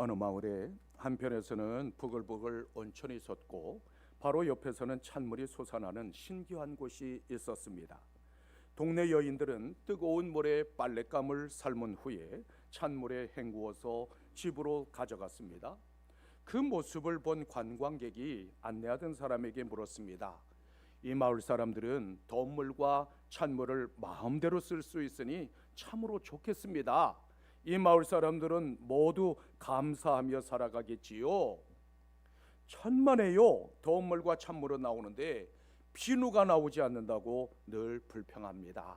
어느 마을에 한편에서는 부글부글 온천이 솟고 바로 옆에서는 찬물이 솟아나는 신기한 곳이 있었습니다. 동네 여인들은 뜨거운 물에 빨랫감을 삶은 후에 찬물에 헹구어서 집으로 가져갔습니다. 그 모습을 본 관광객이 안내하던 사람에게 물었습니다. 이 마을 사람들은 더운 물과 찬물을 마음대로 쓸 수 있으니 참으로 좋겠습니다. 이 마을 사람들은 모두 감사하며 살아가겠지요. 천만에요, 더운 물과 찬물은 나오는데 비누가 나오지 않는다고 늘 불평합니다.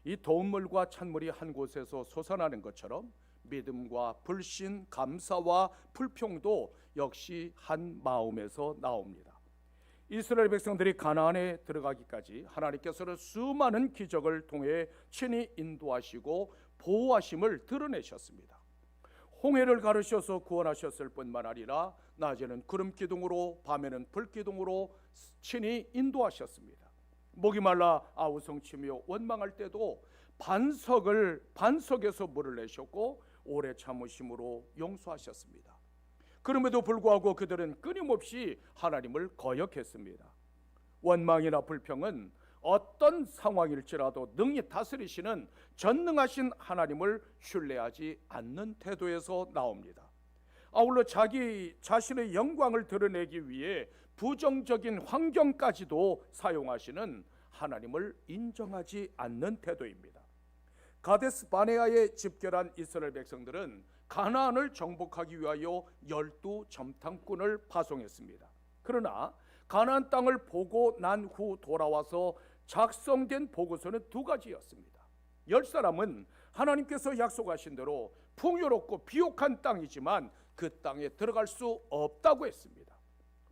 이 더운 물과 찬물이 한 곳에서 솟아나는 것처럼 믿음과 불신, 감사와 불평도 역시 한 마음에서 나옵니다. 이스라엘 백성들이 가나안에 들어가기까지 하나님께서는 수많은 기적을 통해 친히 인도하시고 보호하심을 드러내셨습니다. 홍해를 가르셔서 구원하셨을 뿐만 아니라 낮에는 구름 기둥으로 밤에는 불 기둥으로 친히 인도하셨습니다. 목이 말라 아우성치며 원망할 때도 반석에서 물을 내셨고 오래 참으심으로 용서하셨습니다. 그럼에도 불구하고 그들은 끊임없이 하나님을 거역했습니다. 원망이나 불평은 어떤 상황일지라도 능히 다스리시는 전능하신 하나님을 신뢰하지 않는 태도에서 나옵니다. 아울러 자기 자신의 영광을 드러내기 위해 부정적인 환경까지도 사용하시는 하나님을 인정하지 않는 태도입니다. 가데스 바네아에 집결한 이스라엘 백성들은 가나안을 정복하기 위하여 12점탐꾼을 파송했습니다. 그러나 가나안 땅을 보고 난 후 돌아와서 작성된 보고서는 두 가지였습니다. 10사람은 하나님께서 약속하신 대로 풍요롭고 비옥한 땅이지만 그 땅에 들어갈 수 없다고 했습니다.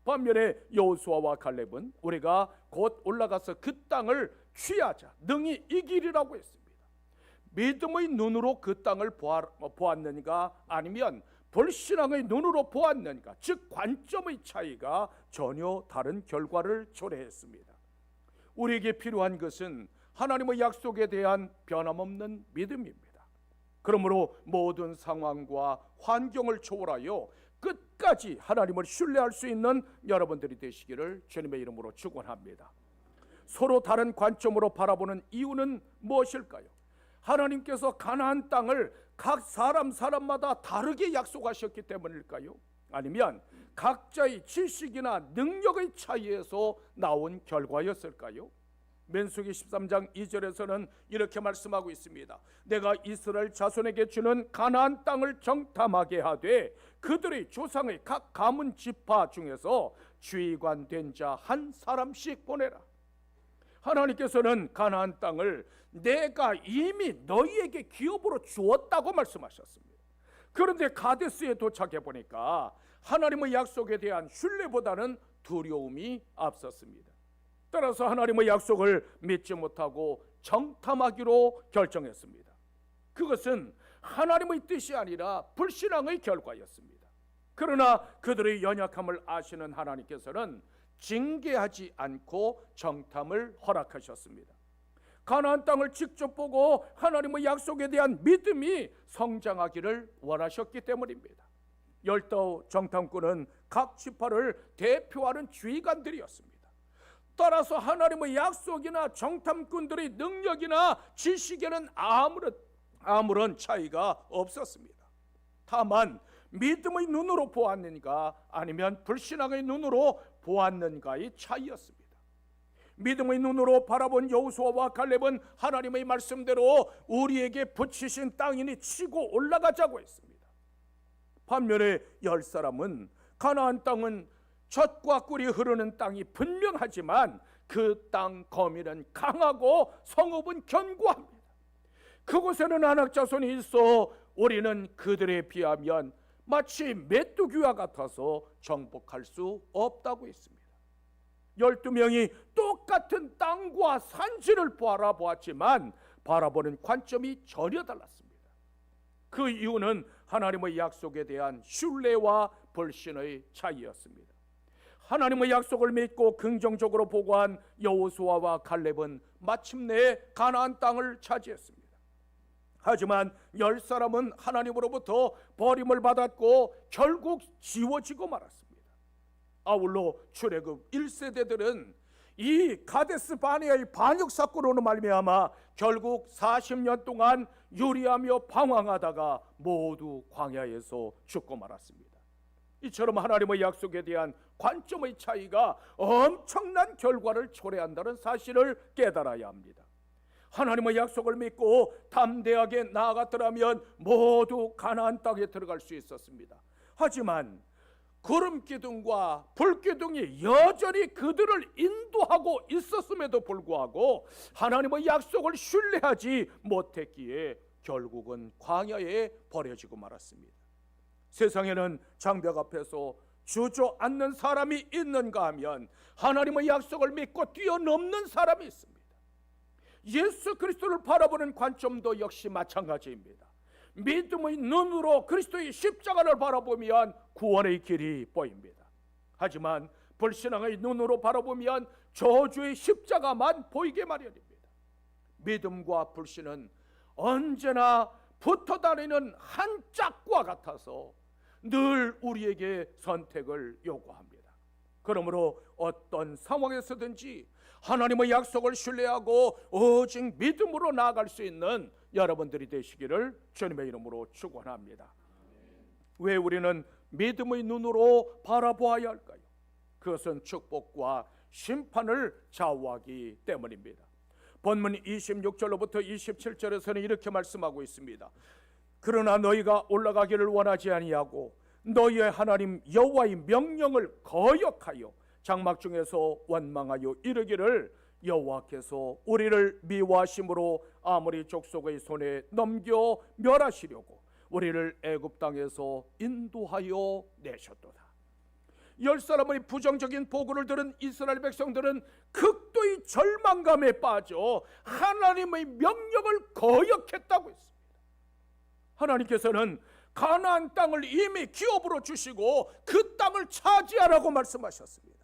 반면에 여호수아와 갈렙은 우리가 곧 올라가서 그 땅을 취하자, 능히 이기리라고 했습니다. 믿음의 눈으로 그 땅을 보았는가 아니면 불신앙의 눈으로 보았는가, 즉 관점의 차이가 전혀 다른 결과를 초래했습니다. 우리에게 필요한 것은 하나님의 약속에 대한 변함없는 믿음입니다. 그러므로 모든 상황과 환경을 초월하여 끝까지 하나님을 신뢰할 수 있는 여러분들이 되시기를 주님의 이름으로 축원합니다. 서로 다른 관점으로 바라보는 이유는 무엇일까요? 하나님께서 가나안 땅을 각 사람마다 다르게 약속하셨기 때문일까요? 아니면 각자의 지식이나 능력의 차이에서 나온 결과였을까요? 민수기 13장 2절에서는 이렇게 말씀하고 있습니다. 내가 이스라엘 자손에게 주는 가나안 땅을 정탐하게 하되 그들의 조상의 각 가문 지파 중에서 주의관 된 자 한 사람씩 보내라. 하나님께서는 가나안 땅을 내가 이미 너희에게 기업으로 주었다고 말씀하셨습니다. 그런데 가데스에 도착해 보니까 하나님의 약속에 대한 신뢰보다는 두려움이 앞섰습니다. 따라서 하나님의 약속을 믿지 못하고 정탐하기로 결정했습니다. 그것은 하나님의 뜻이 아니라 불신앙의 결과였습니다. 그러나 그들의 연약함을 아시는 하나님께서는 징계하지 않고 정탐을 허락하셨습니다. 가나안 땅을 직접 보고 하나님의 약속에 대한 믿음이 성장하기를 원하셨기 때문입니다. 12 정탐꾼은 각 지파를 대표하는 지휘관들이었습니다. 따라서 하나님의 약속이나 정탐꾼들의 능력이나 지식에는 아무런 차이가 없었습니다. 다만 믿음의 눈으로 보았는가 아니면 불신앙의 눈으로 보았는가의 차이였습니다. 믿음의 눈으로 바라본 여호수아와 갈렙은 하나님의 말씀대로 우리에게 붙이신 땅이니 치고 올라가자고 했습니다. 반면에 10사람은 가나안 땅은 젖과 꿀이 흐르는 땅이 분명하지만 그 땅 거민은 강하고 성읍은 견고합니다. 그곳에는 아낙 자손이 있어 우리는 그들에 비하면 마치 메뚜기와 같아서 정복할 수 없다고 했습니다. 12명이 똑같은 땅과 산지를 바라보았지만 바라보는 관점이 전혀 달랐습니다. 그 이유는 하나님의 약속에 대한 신뢰와 불신의 차이였습니다. 하나님의 약속을 믿고 긍정적으로 보고한 여호수아와 갈렙은 마침내 가나안 땅을 차지했습니다. 하지만 10사람은 하나님으로부터 버림을 받았고 결국 지워지고 말았습니다. 아울러 출애굽 1세대들은 이 가데스 바네아의 반역 사건으로 말미암아 결국 40년 동안 요리하며 방황하다가 모두 광야에서 죽고 말았습니다. 이처럼 하나님의 약속에 대한 관점의 차이가 엄청난 결과를 초래한다는 사실을 깨달아야 합니다. 하나님의 약속을 믿고 담대하게 나아갔더라면 모두 가나안 땅에 들어갈 수 있었습니다. 하지만 구름기둥과 불기둥이 여전히 그들을 인도하고 있었음에도 불구하고 하나님의 약속을 신뢰하지 못했기에 결국은 광야에 버려지고 말았습니다. 세상에는 장벽 앞에서 주저앉는 사람이 있는가 하면 하나님의 약속을 믿고 뛰어넘는 사람이 있습니다. 예수 그리스도를 바라보는 관점도 역시 마찬가지입니다. 믿음의 눈으로 그리스도의 십자가를 바라보면 구원의 길이 보입니다. 하지만 불신앙의 눈으로 바라보면 저주의 십자가만 보이게 마련입니다. 믿음과 불신은 언제나 붙어다니는 한 짝과 같아서 늘 우리에게 선택을 요구합니다. 그러므로 어떤 상황에서든지 하나님의 약속을 신뢰하고 오직 믿음으로 나아갈 수 있는 여러분들이 되시기를 주님의 이름으로 축원합니다. 왜 우리는 믿음의 눈으로 바라보아야 할까요? 그것은 축복과 심판을 좌우하기 때문입니다. 본문 26절로부터 27절에서는 이렇게 말씀하고 있습니다. 그러나 너희가 올라가기를 원하지 아니하고 너희의 하나님 여호와의 명령을 거역하여 장막 중에서 원망하여 이르기를 여호와께서 우리를 미워하심으로 아모리 족속의 손에 넘겨 멸하시려고 우리를 애굽 땅에서 인도하여 내셨도다. 10사람의 부정적인 보고를 들은 이스라엘 백성들은 극도의 절망감에 빠져 하나님의 명령을 거역했다고 했습니다. 하나님께서는 가나안 땅을 이미 기업으로 주시고 그 땅을 차지하라고 말씀하셨습니다.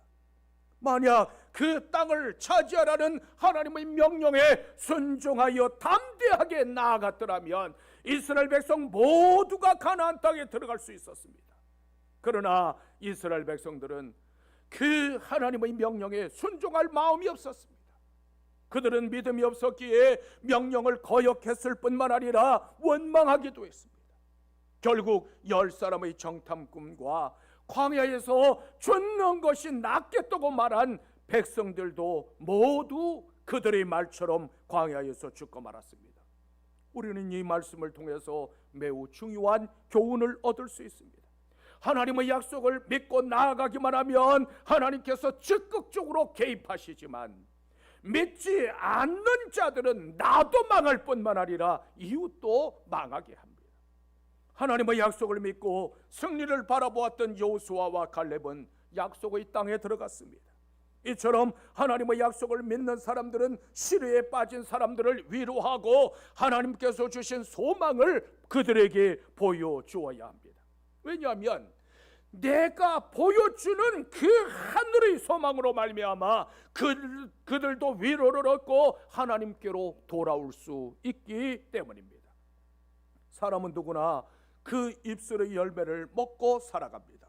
만약 그 땅을 차지하라는 하나님의 명령에 순종하여 담대하게 나아갔더라면 이스라엘 백성 모두가 가나안 땅에 들어갈 수 있었습니다. 그러나 이스라엘 백성들은 그 하나님의 명령에 순종할 마음이 없었습니다. 그들은 믿음이 없었기에 명령을 거역했을 뿐만 아니라 원망하기도 했습니다. 결국 10사람의 정탐꾼과 광야에서 죽는 것이 낫겠다고 말한 백성들도 모두 그들의 말처럼 광야에서 죽고 말았습니다. 우리는 이 말씀을 통해서 매우 중요한 교훈을 얻을 수 있습니다. 하나님의 약속을 믿고 나아가기만 하면 하나님께서 적극적으로 개입하시지만 믿지 않는 자들은 나도 망할 뿐만 아니라 이웃도 망하게 합니다. 하나님의 약속을 믿고 승리를 바라보았던 여호수아와 갈렙은 약속의 땅에 들어갔습니다. 이처럼 하나님의 약속을 믿는 사람들은 시련에 빠진 사람들을 위로하고 하나님께서 주신 소망을 그들에게 보여주어야 합니다. 왜냐하면 내가 보여주는 그 하늘의 소망으로 말미암아 그들도 위로를 얻고 하나님께로 돌아올 수 있기 때문입니다. 사람은 누구나 그 입술의 열매를 먹고 살아갑니다.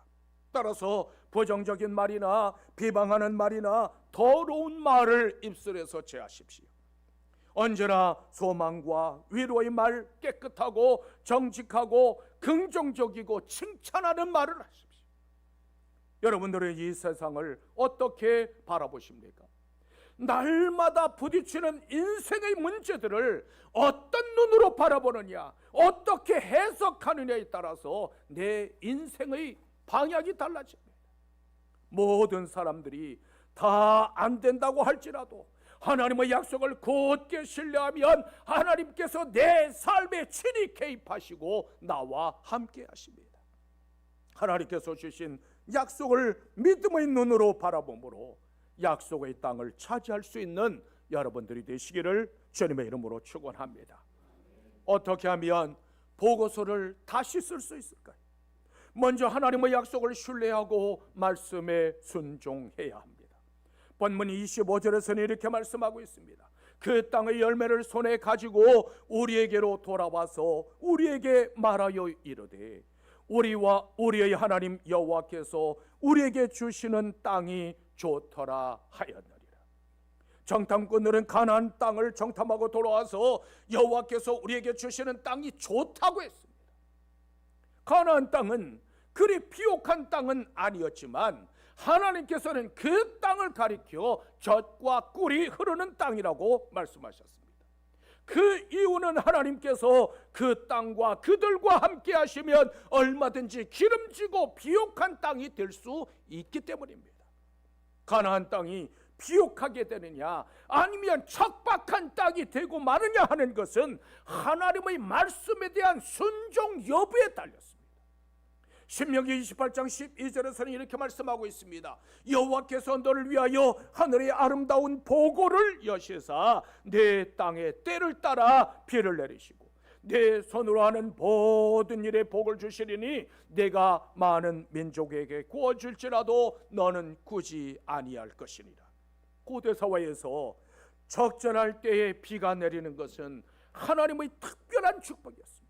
따라서 부정적인 말이나 비방하는 말이나 더러운 말을 입술에서 제하십시오. 언제나 소망과 위로의 말, 깨끗하고 정직하고 긍정적이고 칭찬하는 말을 하십시오. 여러분들은 이 세상을 어떻게 바라보십니까? 날마다 부딪히는 인생의 문제들을 어떤 눈으로 바라보느냐, 어떻게 해석하느냐에 따라서 내 인생의 방향이 달라집니다. 모든 사람들이 다 안 된다고 할지라도 하나님의 약속을 곧게 신뢰하면 하나님께서 내 삶에 친히 개입하시고 나와 함께 하십니다. 하나님께서 주신 약속을 믿음의 눈으로 바라봄으로 약속의 땅을 차지할 수 있는 여러분들이 되시기를 주님의 이름으로 축원합니다. 어떻게 하면 보고서를 다시 쓸 수 있을까요? 먼저 하나님의 약속을 신뢰하고 말씀에 순종해야 합니다. 본문 25절에서는 이렇게 말씀하고 있습니다. 그 땅의 열매를 손에 가지고 우리에게로 돌아와서 우리에게 말하여 이르되 우리와 우리의 하나님 여호와께서 우리에게 주시는 땅이 좋더라 하였느니라. 정탐꾼들은 가나안 땅을 정탐하고 돌아와서 여호와께서 우리에게 주시는 땅이 좋다고 했습니다. 가나안 땅은 그리 비옥한 땅은 아니었지만 하나님께서는 그 땅을 가리켜 젖과 꿀이 흐르는 땅이라고 말씀하셨습니다. 그 이유는 하나님께서 그 땅과 그들과 함께 하시면 얼마든지 기름지고 비옥한 땅이 될 수 있기 때문입니다. 가나안 땅이 비옥하게 되느냐 아니면 척박한 땅이 되고 마느냐 하는 것은 하나님의 말씀에 대한 순종 여부에 달렸습니다. 신명기 28장 12절에서는 이렇게 말씀하고 있습니다. 여호와께서 너를 위하여 하늘의 아름다운 보고를 여시사 내 땅에 때를 따라 비를 내리시고 내 손으로 하는 모든 일에 복을 주시리니 내가 많은 민족에게 구워줄지라도 너는 꾸지 아니할 것이니라. 고대사화에서 적절할 때에 비가 내리는 것은 하나님의 특별한 축복이었습니다.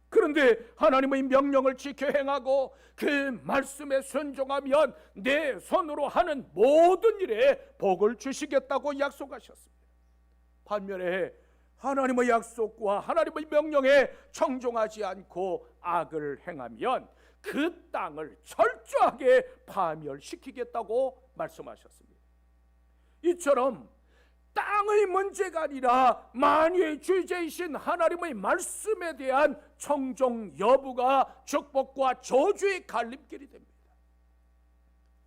그런데 하나님의 명령을 지켜 행하고 그 말씀에 순종하면 내 손으로 하는 모든 일에 복을 주시겠다고 약속하셨습니다. 반면에 하나님의 약속과 하나님의 명령에 청종하지 않고 악을 행하면 그 땅을 철저하게 파멸시키겠다고 말씀하셨습니다. 이처럼 땅의 문제가 아니라 만유의 주제이신 하나님의 말씀에 대한 청종 여부가 축복과 저주의 갈림길이 됩니다.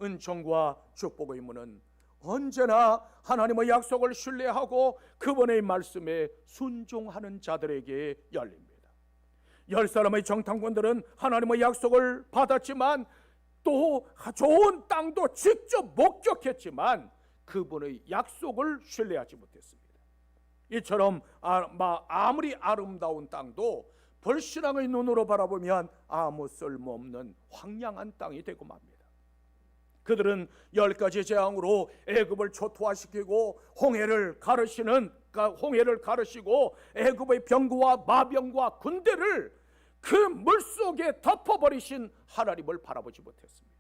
은총과 축복의 문은 언제나 하나님의 약속을 신뢰하고 그분의 말씀에 순종하는 자들에게 열립니다. 10사람의 정탐꾼들은 하나님의 약속을 받았지만 또 좋은 땅도 직접 목격했지만 그분의 약속을 신뢰하지 못했습니다. 이처럼 아무리 아름다운 땅도 불신앙의 눈으로 바라보면 아무 쓸모없는 황량한 땅이 되고 맙니다. 그들은 10가지 재앙으로 애굽을 초토화시키고 홍해를 가르시고 애굽의 병거와 마병과 군대를 그 물속에 덮어버리신 하나님을 바라보지 못했습니다.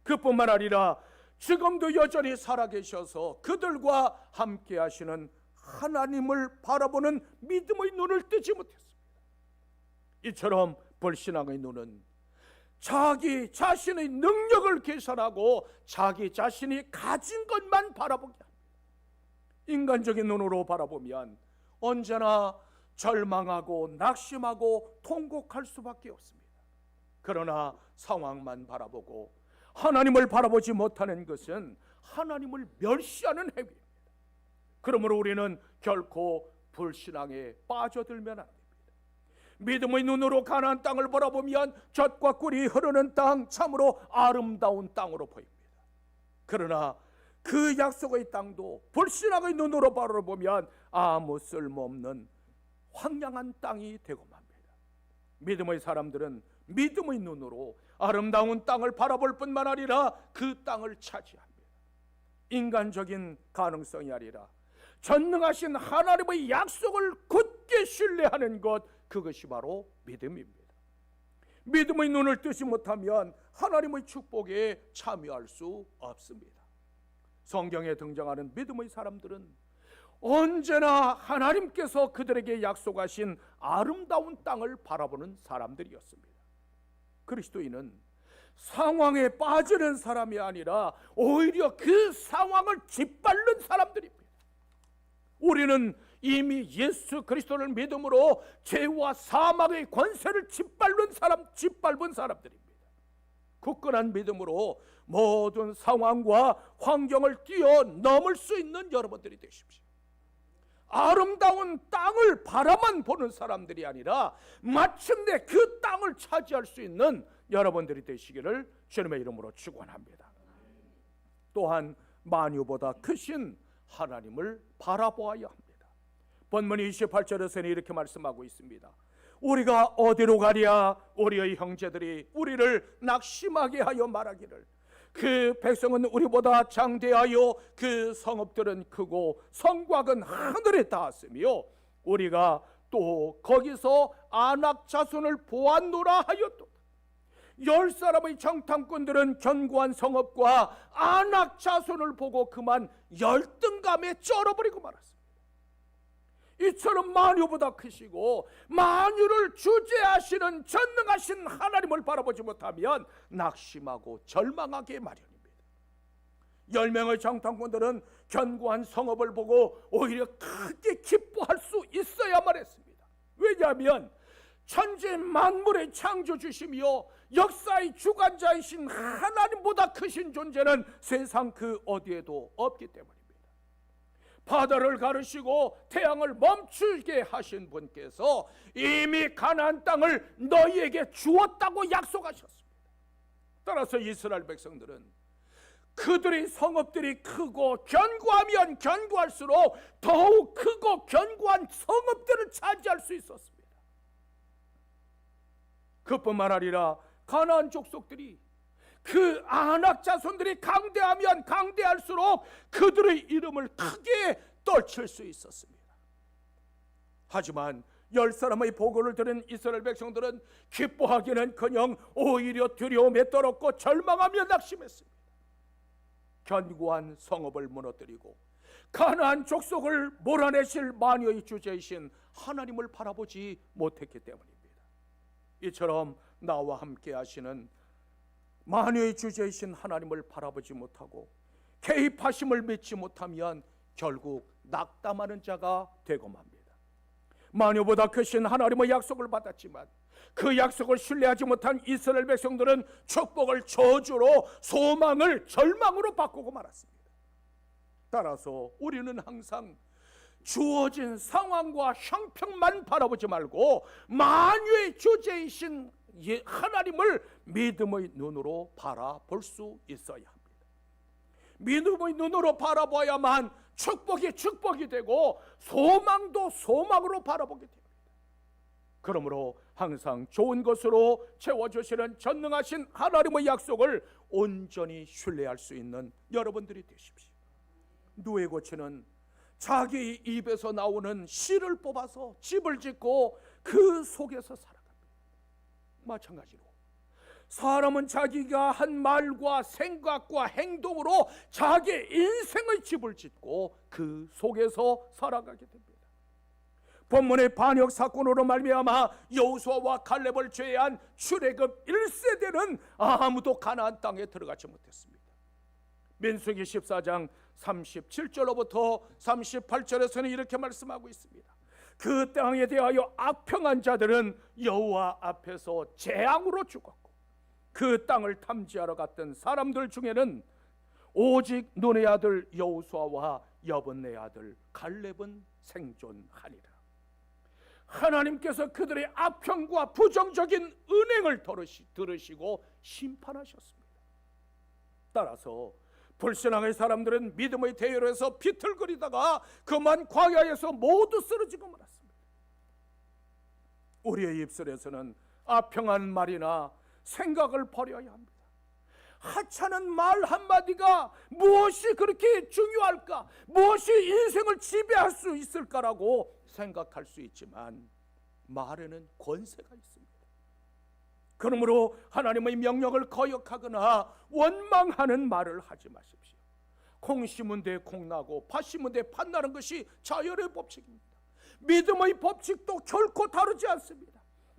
그뿐만 아니라 지금도 여전히 살아계셔서 그들과 함께 하시는 하나님을 바라보는 믿음의 눈을 뜨지 못했습니다. 이처럼 불신앙의 눈은 자기 자신의 능력을 계산하고 자기 자신이 가진 것만 바라보게 합니다. 인간적인 눈으로 바라보면 언제나 절망하고 낙심하고 통곡할 수밖에 없습니다. 그러나 상황만 바라보고 하나님을 바라보지 못하는 것은 하나님을 멸시하는 행위입니다. 그러므로 우리는 결코 불신앙에 빠져들면 안 됩니다. 믿음의 눈으로 가나안 땅을 바라보면 젖과 꿀이 흐르는 땅, 참으로 아름다운 땅으로 보입니다. 그러나 그 약속의 땅도 불신앙의 눈으로 바라보면 아무 쓸모없는 황량한 땅이 되고 맙니다. 믿음의 사람들은 믿음의 눈으로 아름다운 땅을 바라볼 뿐만 아니라 그 땅을 차지합니다. 인간적인 가능성이 아니라 전능하신 하나님의 약속을 굳게 신뢰하는 것, 그것이 바로 믿음입니다. 믿음의 눈을 뜨지 못하면 하나님의 축복에 참여할 수 없습니다. 성경에 등장하는 믿음의 사람들은 언제나 하나님께서 그들에게 약속하신 아름다운 땅을 바라보는 사람들이었습니다. 그리스도인은 상황에 빠지는 사람이 아니라 오히려 그 상황을 짓밟는 사람들입니다. 우리는 이미 예수 그리스도를 믿음으로 죄와 사망의 권세를 짓밟은 사람들입니다. 굳건한 믿음으로 모든 상황과 환경을 뛰어넘을 수 있는 여러분들이 되십시오. 아름다운 땅을 바라만 보는 사람들이 아니라 마침내 그 땅을 차지할 수 있는 여러분들이 되시기를 주님의 이름으로 축원합니다. 또한 만유보다 크신 하나님을 바라보아야 합니다. 본문 28절에서는 이렇게 말씀하고 있습니다. 우리가 어디로 가랴? 우리의 형제들이 우리를 낙심하게 하여 말하기를 그 백성은 우리보다 장대하여 그 성읍들은 크고 성곽은 하늘에 닿았으며 우리가 또 거기서 아낙 자손을 보았노라 하였도다. 10사람의 정탐꾼들은 견고한 성읍과 아낙 자손을 보고 그만 열등감에 쩔어버리고 말았습니다. 이처럼 만유보다 크시고 만유를 주재하시는 전능하신 하나님을 바라보지 못하면 낙심하고 절망하기 마련입니다. 10명의 정탐꾼들은 견고한 성읍을 보고 오히려 크게 기뻐할 수 있어야만 했습니다. 왜냐하면 천지 만물의 창조주시며 역사의 주관자이신 하나님보다 크신 존재는 세상 그 어디에도 없기 때문입니다. 바다를 가르시고 태양을 멈추게 하신 분께서 이미 가나안 땅을 너희에게 주었다고 약속하셨습니다. 따라서 이스라엘 백성들은 그들의 성읍들이 크고 견고하면 견고할수록 더욱 크고 견고한 성읍들을 차지할 수 있었습니다. 그뿐만 아니라 가나안 족속들이 그 아낙 자손들이 강대하면 강대할수록 그들의 이름을 크게 떨칠 수 있었습니다. 하지만 10사람의 보고를 들은 이스라엘 백성들은 기뻐하기는커녕 오히려 두려움에 떨었고 절망하며 낙심했습니다. 견고한 성읍을 무너뜨리고 가나안 족속을 몰아내실 만유의 주제이신 하나님을 바라보지 못했기 때문입니다. 이처럼 나와 함께 하시는 만유의 주제이신 하나님을 바라보지 못하고 개입하심을 믿지 못하면 결국 낙담하는 자가 되고 맙니다. 만유보다 크신 하나님의 약속을 받았지만 그 약속을 신뢰하지 못한 이스라엘 백성들은 축복을 저주로, 소망을 절망으로 바꾸고 말았습니다. 따라서 우리는 항상 주어진 상황과 형편만 바라보지 말고 만유의 주제이신 하나님을 믿음의 눈으로 바라볼 수 있어야 합니다. 믿음의 눈으로 바라봐야만 축복이 되고 소망도 소망으로 바라보게 됩니다. 그러므로 항상 좋은 것으로 채워주시는 전능하신 하나님의 약속을 온전히 신뢰할 수 있는 여러분들이 되십시오. 누에고치는 자기 입에서 나오는 씨를 뽑아서 집을 짓고 그 속에서 살아갑니다. 마찬가지로 사람은 자기가 한 말과 생각과 행동으로 자기 인생의 집을 짓고 그 속에서 살아가게 됩니다. 본문의 반역 사건으로 말미암아 여호수아와 칼렙을 제외한 출애굽 1세대는 아무도 가나안 땅에 들어가지 못했습니다. 민수기 14장 37절로부터 38절에서는 이렇게 말씀하고 있습니다. 그 땅에 대하여 악평한 자들은 여호와 앞에서 재앙으로 죽었고 그 땅을 탐지하러 갔던 사람들 중에는 오직 눈의 아들 여호수아와 여분의 아들 갈렙은 생존하니라. 하나님께서 그들의 악평과 부정적인 은행을 들으시고 심판하셨습니다. 따라서 불신앙의 사람들은 믿음의 대열에서 비틀거리다가 그만 광야에서 모두 쓰러지고 말았습니다. 우리의 입술에서는 아평한 말이나 생각을 버려야 합니다. 하찮은 말 한마디가 무엇이 그렇게 중요할까? 무엇이 인생을 지배할 수 있을까라고 생각할 수 있지만 말에는 권세가 있습니다. 그러므로 하나님의 명령을 거역하거나 원망하는 말을 하지 마십시오. 콩 심은 데 콩 나고 팥 심은 데 팥 나는 것이 자연의 법칙입니다. 믿음의 법칙도 결코 다르지 않습니다.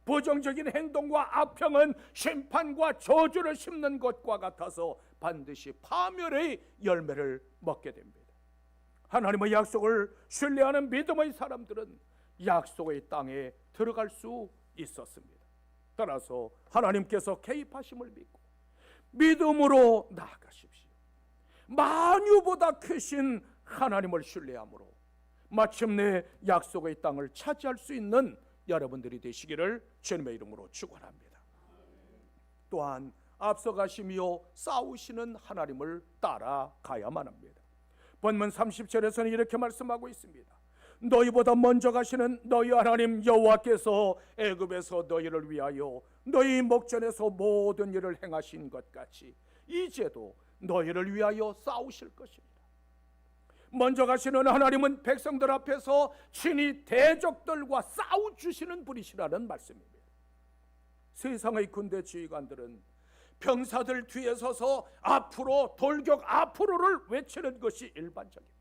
부정적인 행동과 악평은 심판과 저주를 심는 것과 같아서 반드시 파멸의 열매를 먹게 됩니다. 하나님의 약속을 신뢰하는 믿음의 사람들은 약속의 땅에 들어갈 수 있었습니다. 따라서 하나님께서 개입하심을 믿고 믿음으로 나아가십시오. 만유보다 크신 하나님을 신뢰함으로 마침내 약속의 땅을 차지할 수 있는 여러분들이 되시기를 주님의 이름으로 축원합니다. 또한 앞서가시며 싸우시는 하나님을 따라가야만 합니다. 본문 30절에서는 이렇게 말씀하고 있습니다. 너희보다 먼저 가시는 너희 하나님 여호와께서 애굽에서 너희를 위하여 너희 목전에서 모든 일을 행하신 것 같이 이제도 너희를 위하여 싸우실 것입니다. 먼저 가시는 하나님은 백성들 앞에서 친히 대적들과 싸워주시는 분이시라는 말씀입니다. 세상의 군대 지휘관들은 병사들 뒤에 서서 앞으로, 돌격 앞으로를 외치는 것이 일반적입니다.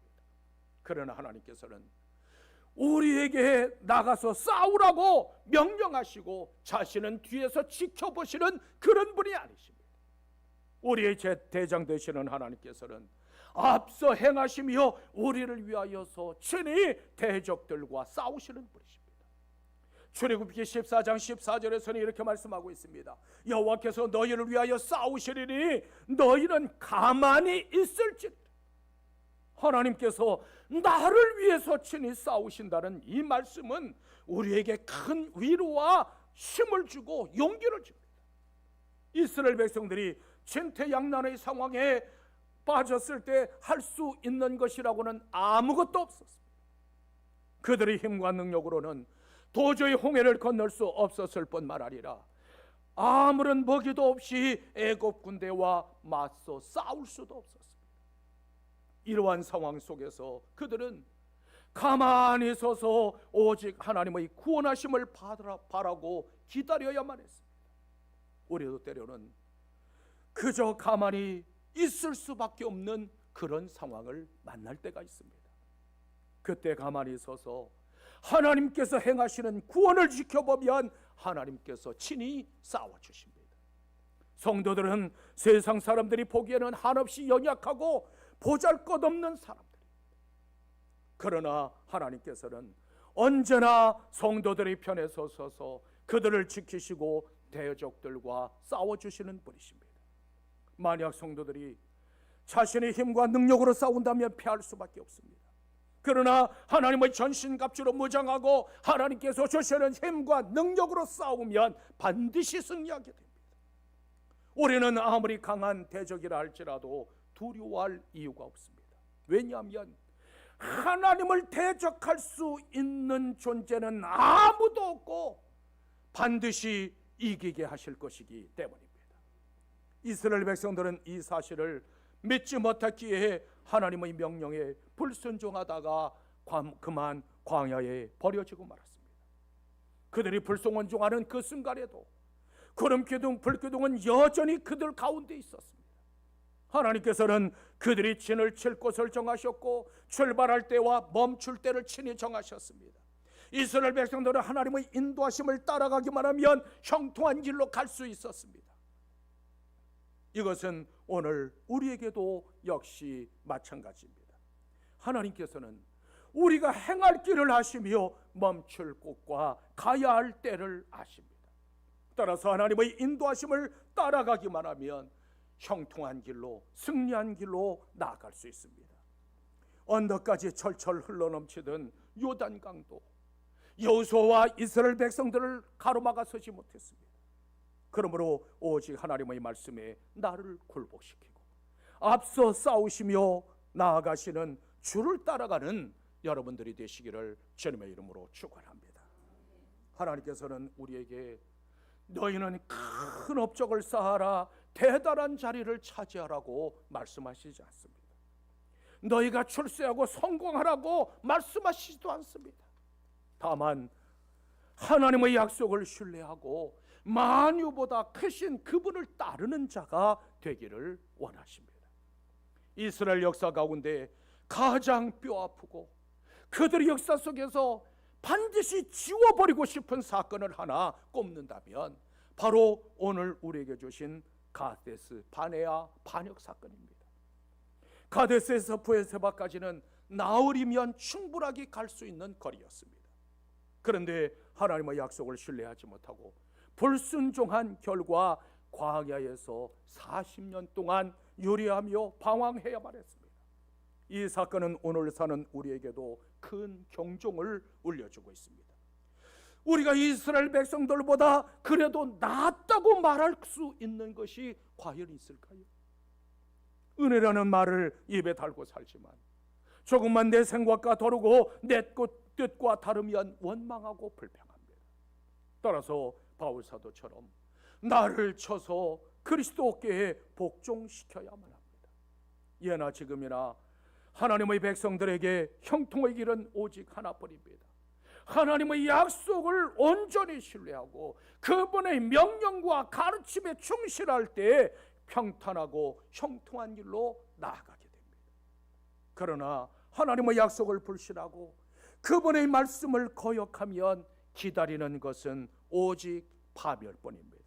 그러나 하나님께서는 우리에게 나가서 싸우라고 명령하시고 자신은 뒤에서 지켜보시는 그런 분이 아니십니다. 우리의 대장 되시는 하나님께서는 앞서 행하시며 우리를 위하여서 친히 대적들과 싸우시는 분이십니다. 출애굽기 14장 14절에서는 이렇게 말씀하고 있습니다. 여호와께서 너희를 위하여 싸우시리니 너희는 가만히 있을지니라. 하나님께서 나를 위해서 친히 싸우신다는 이 말씀은 우리에게 큰 위로와 힘을 주고 용기를 줍니다. 이스라엘 백성들이 진퇴양난의 상황에 빠졌을 때 할 수 있는 것이라고는 아무것도 없었습니다. 그들의 힘과 능력으로는 도저히 홍해를 건널 수 없었을 뿐만 아니라 아무런 먹이도 없이 애굽 군대와 맞서 싸울 수도 없었습니다. 이러한 상황 속에서 그들은 가만히 서서 오직 하나님의 구원하심을 바라고 기다려야만 했습니다. 우리도 때로는 그저 가만히 있을 수밖에 없는 그런 상황을 만날 때가 있습니다. 그때 가만히 서서 하나님께서 행하시는 구원을 지켜보면 하나님께서 친히 싸워주십니다. 성도들은 세상 사람들이 보기에는 한없이 연약하고 보잘것없는 사람들입니다. 그러나 하나님께서는 언제나 성도들의 편에 서서 그들을 지키시고 대적들과 싸워주시는 분이십니다. 만약 성도들이 자신의 힘과 능력으로 싸운다면 패할 수밖에 없습니다. 그러나 하나님의 전신갑주로 무장하고 하나님께서 주시는 힘과 능력으로 싸우면 반드시 승리하게 됩니다. 우리는 아무리 강한 대적이라 할지라도 두려워할 이유가 없습니다. 왜냐하면 하나님을 대적할 수 있는 존재는 아무도 없고 반드시 이기게 하실 것이기 때문입니다. 이스라엘 백성들은 이 사실을 믿지 못했기에 하나님의 명령에 불순종하다가 그만 광야에 버려지고 말았습니다. 그들이 불순종하는 그 순간에도 구름기둥, 불기둥은 여전히 그들 가운데 있었습니다. 하나님께서는 그들이 진을 칠 곳을 정하셨고 출발할 때와 멈출 때를 친히 정하셨습니다. 이스라엘 백성들은 하나님의 인도하심을 따라가기만 하면 형통한 길로 갈 수 있었습니다. 이것은 오늘 우리에게도 역시 마찬가지입니다. 하나님께서는 우리가 행할 길을 아시며 멈출 곳과 가야 할 때를 아십니다. 따라서 하나님의 인도하심을 따라가기만 하면 형통한 길로, 승리한 길로 나아갈 수 있습니다. 언덕까지 철철 흘러넘치던 요단강도 여호수아와 이스라엘 백성들을 가로막아 서지 못했습니다. 그러므로 오직 하나님의 말씀에 나를 굴복시키고 앞서 싸우시며 나아가시는 주를 따라가는 여러분들이 되시기를 주님의 이름으로 축원합니다. 하나님께서는 우리에게 너희는 큰 업적을 쌓아라, 대단한 자리를 차지하라고 말씀하시지 않습니다. 너희가 출세하고 성공하라고 말씀하시지도 않습니다. 다만 하나님의 약속을 신뢰하고 만유보다 크신 그분을 따르는 자가 되기를 원하십니다. 이스라엘 역사 가운데 가장 뼈아프고 그들의 역사 속에서 반드시 지워버리고 싶은 사건을 하나 꼽는다면 바로 오늘 우리에게 주신 가데스 바네아 반역 사건입니다. 가데스에서 브에세바까지는 나흘이면 충분하게 갈 수 있는 거리였습니다. 그런데 하나님의 약속을 신뢰하지 못하고 불순종한 결과 광야에서 40년 동안 요리하며 방황해야만 했습니다. 이 사건은 오늘 사는 우리에게도 큰 경종을 울려주고 있습니다. 우리가 이스라엘 백성들보다 그래도 낫다고 말할 수 있는 것이 과연 있을까요? 은혜라는 말을 입에 달고 살지만 조금만 내 생각과 다르고 내 뜻과 다르면 원망하고 불평합니다. 따라서 바울 사도처럼 나를 쳐서 그리스도께 복종시켜야만 합니다. 예나 지금이나 하나님의 백성들에게 형통의 길은 오직 하나뿐입니다. 하나님의 약속을 온전히 신뢰하고 그분의 명령과 가르침에 충실할 때 평탄하고 형통한 길로 나아가게 됩니다. 그러나 하나님의 약속을 불신하고 그분의 말씀을 거역하면 기다리는 것은 오직 파멸뿐입니다.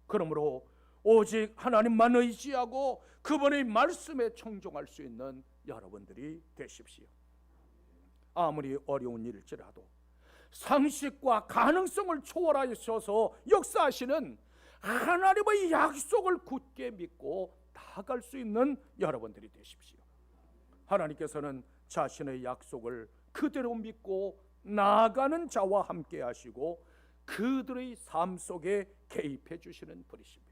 그러므로 오직 하나님만 의지하고 그분의 말씀에 청종할 수 있는 여러분들이 되십시오. 아무리 어려운 일일지라도 상식과 가능성을 초월하셔서 역사하시는 하나님의 약속을 굳게 믿고 나아갈 수 있는 여러분들이 되십시오. 하나님께서는 자신의 약속을 그대로 믿고 나아가는 자와 함께 하시고 그들의 삶 속에 개입해 주시는 분이십니다.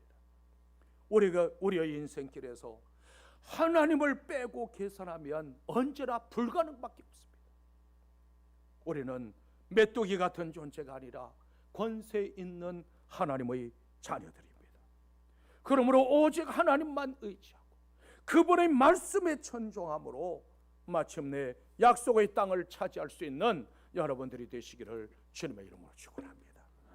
우리의 인생길에서 하나님을 빼고 계산하면 언제나 불가능밖에 없습니다. 우리는 메뚜기 같은 존재가 아니라 권세 있는 하나님의 자녀들입니다. 그러므로 오직 하나님만 의지하고 그분의 말씀에 천종함으로 마침내 약속의 땅을 차지할 수 있는 여러분들이 되시기를 주님의 이름으로 축원합니다.